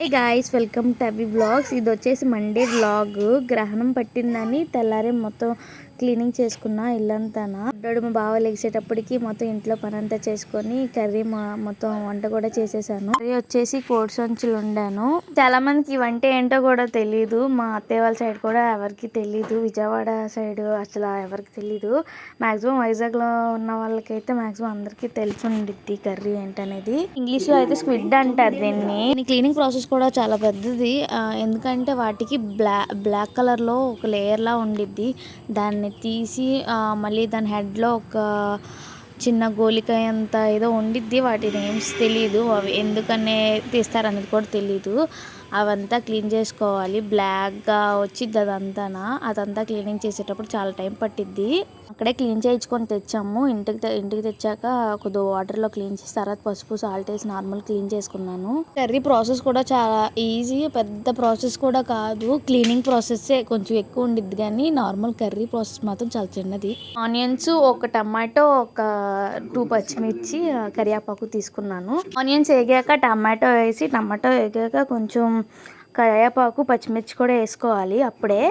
Hey guys, welcome to అవి vlogs. ఇది వచ్చేసి మండే వ్లాగ్. గ్రహణం పట్టిందని తెల్లారే మొత్తం క్లీనింగ్ చేసుకున్నా ఇల్లంతా. మా బావ లేచేటప్పటికి మొత్తం ఇంట్లో పని అంతా చేసుకొని కర్రీ మొత్తం వంట కూడా చేసేసాను. కర్రీ వచ్చేసి కోడి సంచులు వండాను. చాలా మందికి ఈ వంట ఏంటో కూడా తెలీదు. మా అత్తయ్య వాళ్ళ సైడ్ కూడా ఎవరికి తెలీదు. విజయవాడ సైడ్ అసలు ఎవరికి తెలీదు. మాక్సిమం వైజాగ్ లో ఉన్న వాళ్ళకైతే మాక్సిమం అందరికి తెలిసి ఉండిద్ది కర్రీ ఏంటనేది. ఇంగ్లీష్ లో అయితే స్క్విడ్ అంటారు దీన్ని. క్లీనింగ్ ప్రాసెస్ కూడా చాలా పెద్దది. ఎందుకంటే వాటికి బ్లాక్ కలర్ లో ఒక లేయర్ లా ఉండిద్ది. దాన్ని తీసి మళ్ళీ దాని హెడ్ లో ఒక చిన్న గోలికాయ అంత ఏదో ఉండిద్ది. వాటి నేమ్స్ తెలీదు. అవి ఎందుకనే తీస్తారు అనేది కూడా తెలీదు. అవంతా క్లీన్ చేసుకోవాలి. బ్లాక్గా వచ్చిద్ది అదంతా క్లీనింగ్ చేసేటప్పుడు చాలా టైం పట్టిద్ది. అక్కడే క్లీన్ చేయించుకొని తెచ్చాము. ఇంటికి తెచ్చాక కొద్దిగా వాటర్లో క్లీన్ చేసి తర్వాత పసుపు సాల్ట్ వేసి నార్మల్ క్లీన్ చేసుకున్నాను. కర్రీ ప్రాసెస్ కూడా చాలా ఈజీ, పెద్ద ప్రాసెస్ కూడా కాదు. క్లీనింగ్ ప్రాసెస్ కొంచెం ఎక్కువ ఉండిద్ది కానీ నార్మల్ కర్రీ ప్రాసెస్ మాత్రం చాలా చిన్నది. ఆనియన్స్, ఒక టమాటో, ఒక 2 పచ్చిమిర్చి, కరివేపాకు తీసుకున్నాను. ఆనియన్స్ వేగాక టమాటో వేసి, టమాటో వేగాక కొంచెం కరివేపాకు, పచ్చిమిర్చి కూడా వేసుకోవాలి. అప్పుడే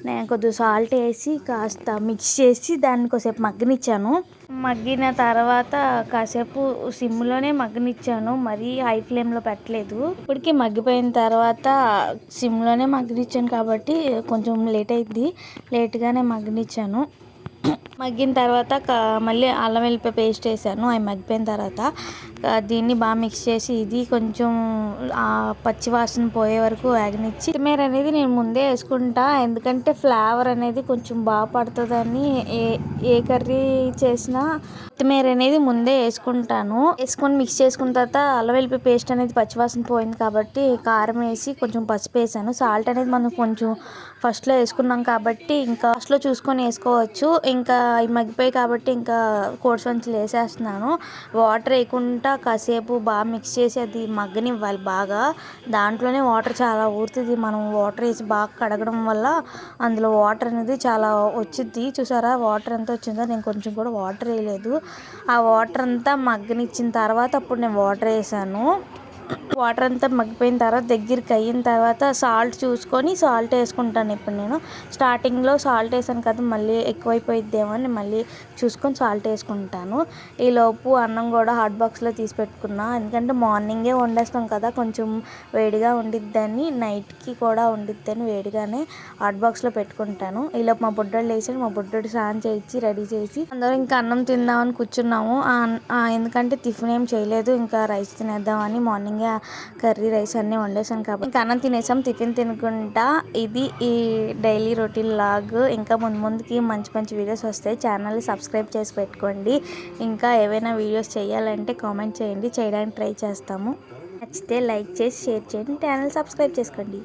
నేను కొద్దిగా సాల్ట్ వేసి కాస్త మిక్స్ చేసి దాన్ని కొద్దిసేపు మగ్గనిచ్చాను. మగ్గిన తర్వాత కాసేపు సిమ్లోనే మగ్గనిచ్చాను. మరీ హై ఫ్లేమ్లో పెట్టలేదు. ఇప్పటికీ మగ్గిపోయిన తర్వాత సిమ్లోనే మగ్గనిచ్చాను కాబట్టి కొంచెం లేట్ అయింది. లేట్గానే మగ్గనిచ్చాను. మగ్గిన తర్వాత మళ్ళీ అల్లం వెల్లిపాయ పేస్ట్ వేసాను. అవి మగ్గిపోయిన తర్వాత దీన్ని బాగా మిక్స్ చేసి ఇది కొంచెం పచ్చి వాసన పోయే వరకు వేగనిచ్చి కొత్తిమీర అనేది నేను ముందే వేసుకుంటా. ఎందుకంటే ఫ్లేవర్ అనేది కొంచెం బాగా పడుతుందని ఏ కర్రీ చేసినా కొత్తిమీర అనేది ముందే వేసుకుంటాను. వేసుకొని మిక్స్ చేసుకున్న తర్వాత అల్లం వెల్లిపాయ పేస్ట్ అనేది పచ్చివాసన పోయింది కాబట్టి కారం వేసి కొంచెం పసుపు వేసాను. సాల్ట్ అనేది మనం కొంచెం ఫస్ట్లో వేసుకున్నాం కాబట్టి ఇంకా లాస్ట్లో చూసుకొని వేసుకోవచ్చు. ఇంకా అవి మగ్గిపోయాయి కాబట్టి ఇంకా కోడి సంచులు వేసేస్తున్నాను. వాటర్ వేయకుండా కాసేపు బాగా మిక్స్ చేసి అది మగ్గనివ్వాలి బాగా. దాంట్లోనే వాటర్ చాలా ఊరుతుంది. మనం వాటర్ వేసి బాగా కడగడం వల్ల అందులో వాటర్ అనేది చాలా వచ్చిద్ది. చూసారా వాటర్ ఎంత వచ్చిందో? నేను కొంచెం కూడా వాటర్ వేయలేదు. ఆ వాటర్ అంతా మగ్గనిచ్చిన తర్వాత అప్పుడు నేను వాటర్ వేసాను. వాటర్ అంతా మగ్గిపోయిన తర్వాత దగ్గరికి అయిన తర్వాత సాల్ట్ చూసుకొని సాల్ట్ వేసుకుంటాను. ఇప్పుడు నేను స్టార్టింగ్లో సాల్ట్ వేసాను కదా, మళ్ళీ ఎక్కువైపోయిద్దేమో అని మళ్ళీ చూసుకొని సాల్ట్ వేసుకుంటాను. ఈలోపు అన్నం కూడా హాట్ బాక్స్లో తీసి పెట్టుకున్నా. ఎందుకంటే మార్నింగే వండేస్తాం కదా, కొంచెం వేడిగా ఉండిద్దని, నైట్కి కూడా ఉండిద్దని వేడిగానే హాట్ బాక్స్లో పెట్టుకుంటాను. ఈలోపు మా బుడ్డోడు లేచాడు. మా బుడ్డోడు స్నానం చేయించి రెడీ చేసి అందరం ఇంకా అన్నం తిందామని కూర్చున్నాము. ఎందుకంటే టిఫిన్ ఏం చేయలేదు, ఇంకా రైస్ తినేద్దామని. మార్నింగే కర్రీ రైస్ అన్నీ వండేసాను కాబట్టి ఇంకా అన్నం తినేసాం. టిఫిన్ తినుకుంటా. ఇది ఈ డైలీ రొటీన్ లాగ్. ఇంకా ముందుకి మంచి మంచి వీడియోస్ వస్తాయి. ఛానల్ని సబ్స్క్రైబ్ చేసి పెట్టుకోండి. ఇంకా ఏవైనా వీడియోస్ చేయాలంటే కామెంట్ చేయండి, చేయడానికి ట్రై చేస్తాము. నచ్చితే లైక్ చేసి షేర్ చేయండి, ఛానల్ సబ్స్క్రైబ్ చేసుకోండి.